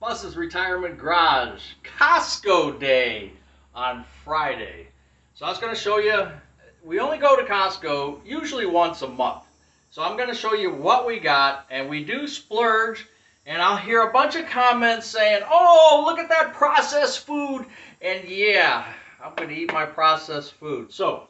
Buzz's Retirement Garage Costco Day on Friday. So I was going to show you, we only go to Costco usually once a month. So I'm going to show you what we got, and we do splurge, and I'll hear a bunch of comments saying, oh, look at that processed food, and yeah, I'm going to eat my processed food. So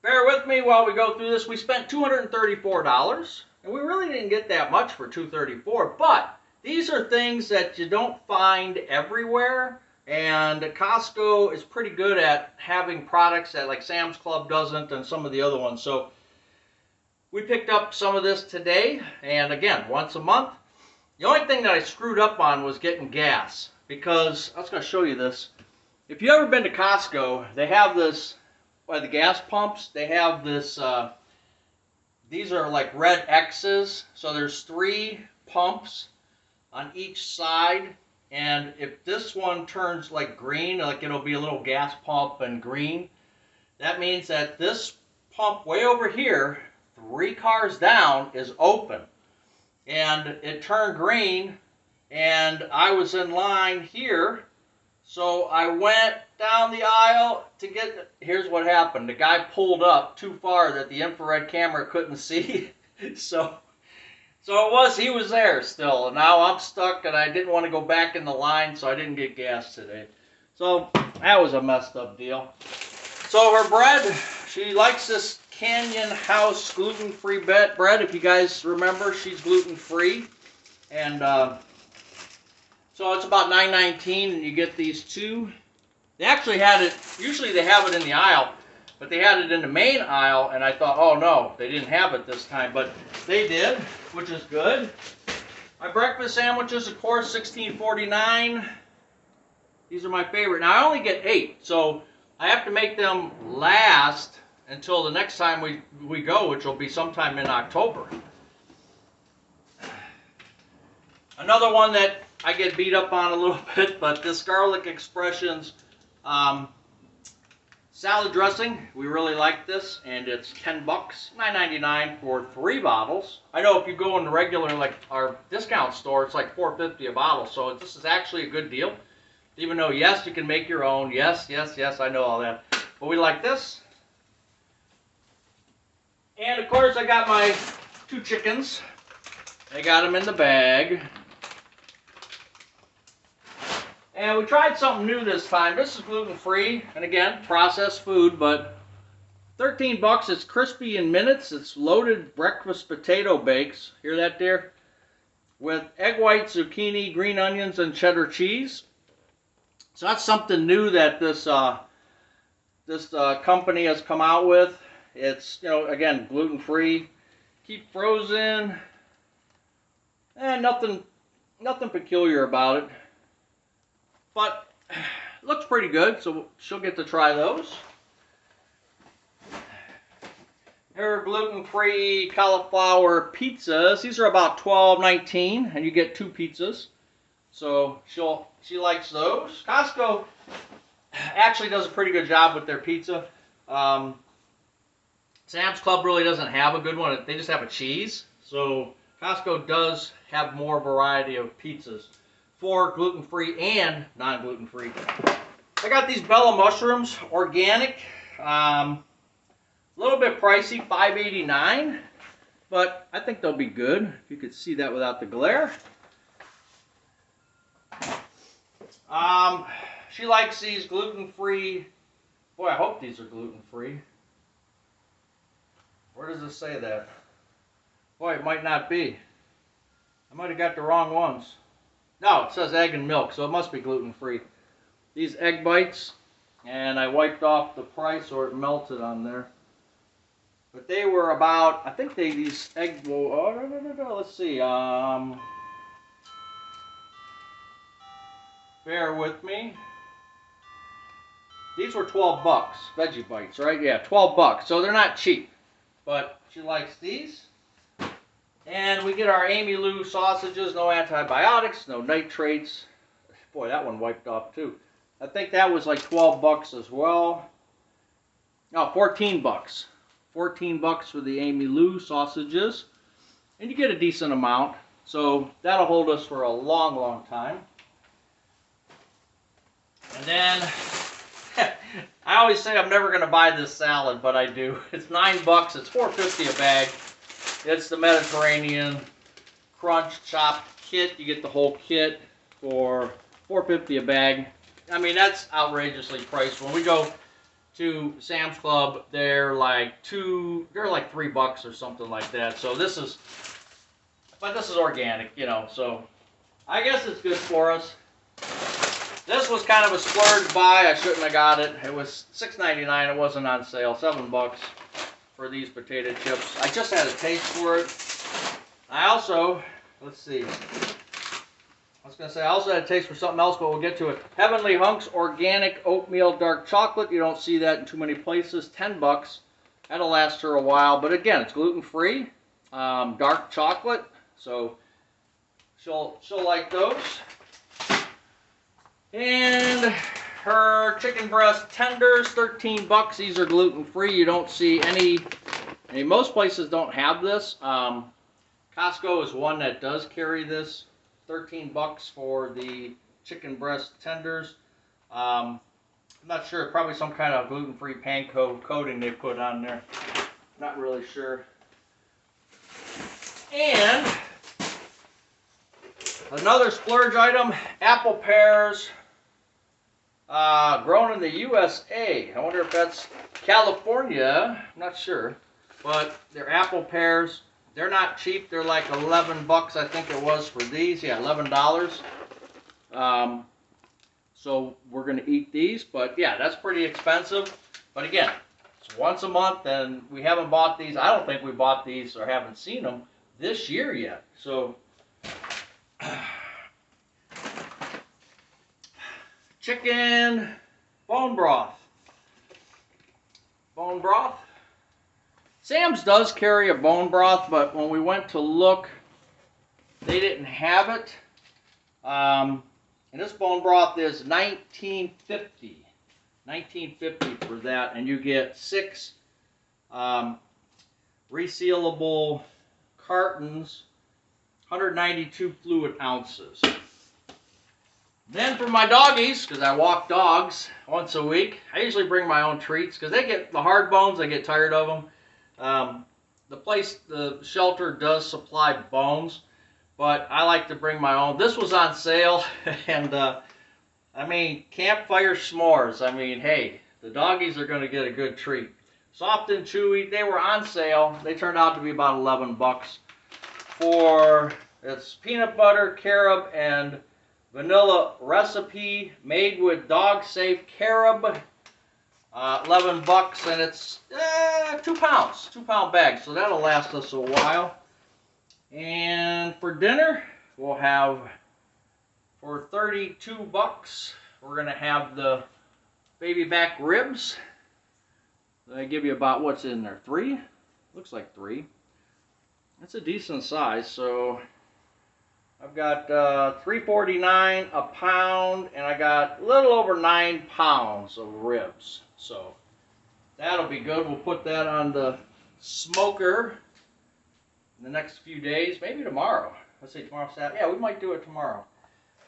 bear with me while we go through this. We spent $234, and we really didn't get that much for $234, but these are things that you don't find everywhere, and Costco is pretty good at having products that like Sam's Club doesn't and some of the other ones. So we picked up some of this today, and again, once a month. The only thing that I screwed up on was getting gas, because I was going to show you this. If you've ever been to Costco, they have this, by the gas pumps, they have this, these are like red X's, so there's 3 pumps on each side, and if this one turns like green, like it'll be a little gas pump and green, that means that this pump way over here, 3 cars down, is open, and it turned green, and I was in line here, so I went down the aisle to get, here's what happened. The guy pulled up too far that the infrared camera couldn't see, so he was there still, and now I'm stuck, and I didn't want to go back in the line, so I didn't get gas today. So that was a messed up deal. So her bread, she likes this Canyon House gluten-free bread. If you guys remember, she's gluten-free, and so it's about $9.19, and you get these 2. They actually had it, usually they have it in the aisle, but they had it in the main aisle, and I thought, oh no, they didn't have it this time, but they did, which is good. My breakfast sandwiches, of course, $16.49. These are my favorite. Now, I only get 8, so I have to make them last until the next time we go, which will be sometime in October. Another one that I get beat up on a little bit, but this Garlic Expressions salad dressing, we really like this, and it's $10, $9.99 for 3 bottles. I know if you go in the regular, like our discount store, it's like $4.50 a bottle, so this is actually a good deal. Even though, yes, you can make your own, yes, I know all that, but we like this. And of course, I got my 2 chickens. I got them in the bag. And we tried something new this time. This is gluten-free, and again, processed food, but $13. It's crispy in minutes. It's loaded breakfast potato bakes. Hear that, dear? With egg white, zucchini, green onions, and cheddar cheese. So that's something new that this company has come out with. It's, you know, again, gluten-free, keep frozen, and nothing peculiar about it. But it looks pretty good, so she'll get to try those. Here are gluten-free cauliflower pizzas. These are about $12.19, and you get 2 pizzas. So she likes those. Costco actually does a pretty good job with their pizza. Sam's Club really doesn't have a good one. They just have a cheese. So Costco does have more variety of pizzas for gluten-free and non-gluten-free. I got these Bella mushrooms, organic. A little bit pricey, $5.89, but I think they'll be good. If you could see that without the glare. She likes these gluten-free. Boy, I hope these are gluten-free. Where does it say that? Boy, it might not be. I might have got the wrong ones. No, it says egg and milk, so it must be gluten-free. These egg bites, and I wiped off the price or it melted on there. But they were about, I think these egg, let's see, bear with me. These were $12, veggie bites, right? Yeah, $12, so they're not cheap. But she likes these. And we get our Amy Lou sausages, no antibiotics, no nitrates. Boy, that one wiped off too. I think that was like $12 as well. No, $14. $14 for the Amy Lou sausages. And you get a decent amount. So that'll hold us for a long, long time. And then, I always say I'm never going to buy this salad, but I do. It's $9. It's $4.50 a bag. It's the Mediterranean Crunch Chopped Kit. You get the whole kit for $4.50 a bag. I mean, that's outrageously priced. When we go to Sam's Club, they're like $3 or something like that. So this is organic, you know. So I guess it's good for us. This was kind of a splurge buy. I shouldn't have got it. It was $6.99. It wasn't on sale. $7 for these potato chips. I just had a taste for it. I also, let's see. I was going to say I also had a taste for something else, but we'll get to it. Heavenly Hunks Organic Oatmeal Dark Chocolate. You don't see that in too many places. $10. That'll last her a while. But again, it's gluten-free. Dark chocolate. So she'll like those. And her chicken breast tenders, $13. These are gluten-free. You don't see any. I mean, most places don't have this. Costco is one that does carry this. $13 for the chicken breast tenders. I'm not sure. Probably some kind of gluten-free panko coating they put on there. Not really sure. And another splurge item, apple pears, grown in the USA. I wonder if that's California. I'm not sure. But they're apple pears. They're not cheap. They're like $11, I think it was for these. Yeah, $11. So we're going to eat these. But yeah, that's pretty expensive. But again, it's once a month, and we haven't bought these. I don't think we bought these or haven't seen them this year yet. So chicken bone broth. Bone broth. Sam's does carry a bone broth, but when we went to look, they didn't have it. And this bone broth is $19.50. $19.50 for that, and you get 6 resealable cartons, 192 fluid ounces. Then for my doggies, because I walk dogs once a week, I usually bring my own treats because they get the hard bones. They get tired of them. The shelter does supply bones, but I like to bring my own. This was on sale, and I mean, campfire s'mores. I mean, hey, the doggies are going to get a good treat. Soft and chewy. They were on sale. They turned out to be about $11 for it's peanut butter, carob, and vanilla recipe made with dog-safe carob. $11, and it's 2 pounds, 2-pound bag, so that'll last us a while. And for dinner, we'll have for $32. We're gonna have the baby back ribs. They give you about what's in there, 3? Looks like 3. That's a decent size. So I've got $3.49 a pound, and I got a little over 9 pounds of ribs. So that'll be good. We'll put that on the smoker in the next few days, maybe tomorrow. Let's see, tomorrow's Saturday. Yeah, we might do it tomorrow.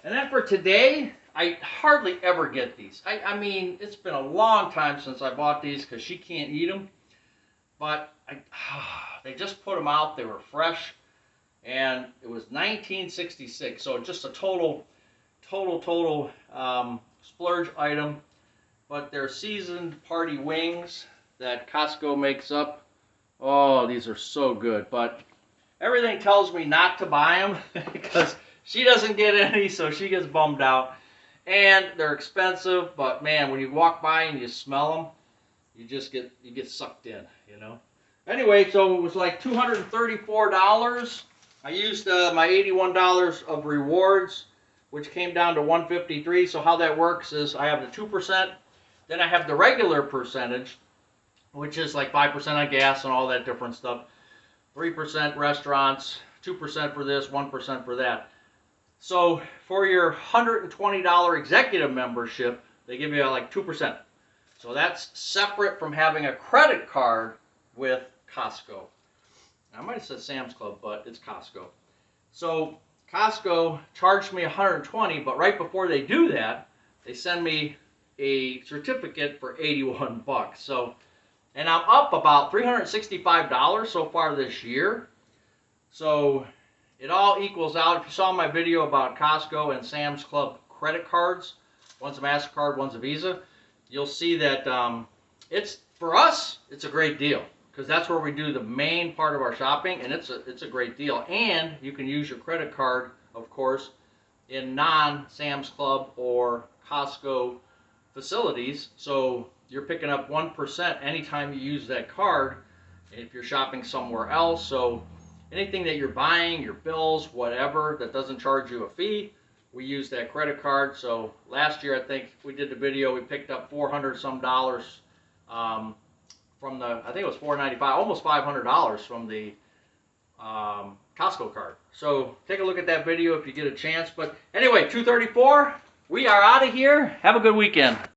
And then for today, I hardly ever get these. I mean, it's been a long time since I bought these because she can't eat them. But they just put them out. They were fresh. And it was 1966, so just a total splurge item. But they're seasoned party wings that Costco makes up. Oh, these are so good. But everything tells me not to buy them because she doesn't get any, so she gets bummed out. And they're expensive, but man, when you walk by and you smell them, you get sucked in, you know. Anyway, so it was like $234. I used my $81 of rewards, which came down to $153. So how that works is I have the 2%, then I have the regular percentage, which is like 5% on gas and all that different stuff. 3% restaurants, 2% for this, 1% for that. So for your $120 executive membership, they give you like 2%. So that's separate from having a credit card with Costco. I might have said Sam's Club, but it's Costco. So Costco charged me $120, but right before they do that, they send me a certificate for 81 bucks. So, and I'm up about $365 so far this year. So it all equals out. If you saw my video about Costco and Sam's Club credit cards, one's a MasterCard, one's a Visa, you'll see that it's, for us, it's a great deal, because that's where we do the main part of our shopping, and it's a great deal. And you can use your credit card, of course, in non-Sam's Club or Costco facilities. So you're picking up 1% anytime you use that card if you're shopping somewhere else. So anything that you're buying, your bills, whatever, that doesn't charge you a fee, we use that credit card. So last year, I think we did the video, we picked up $400 some from the, I think it was $495, almost $500 from the Costco card. So take a look at that video if you get a chance. But anyway, 2:34, we are out of here. Have a good weekend.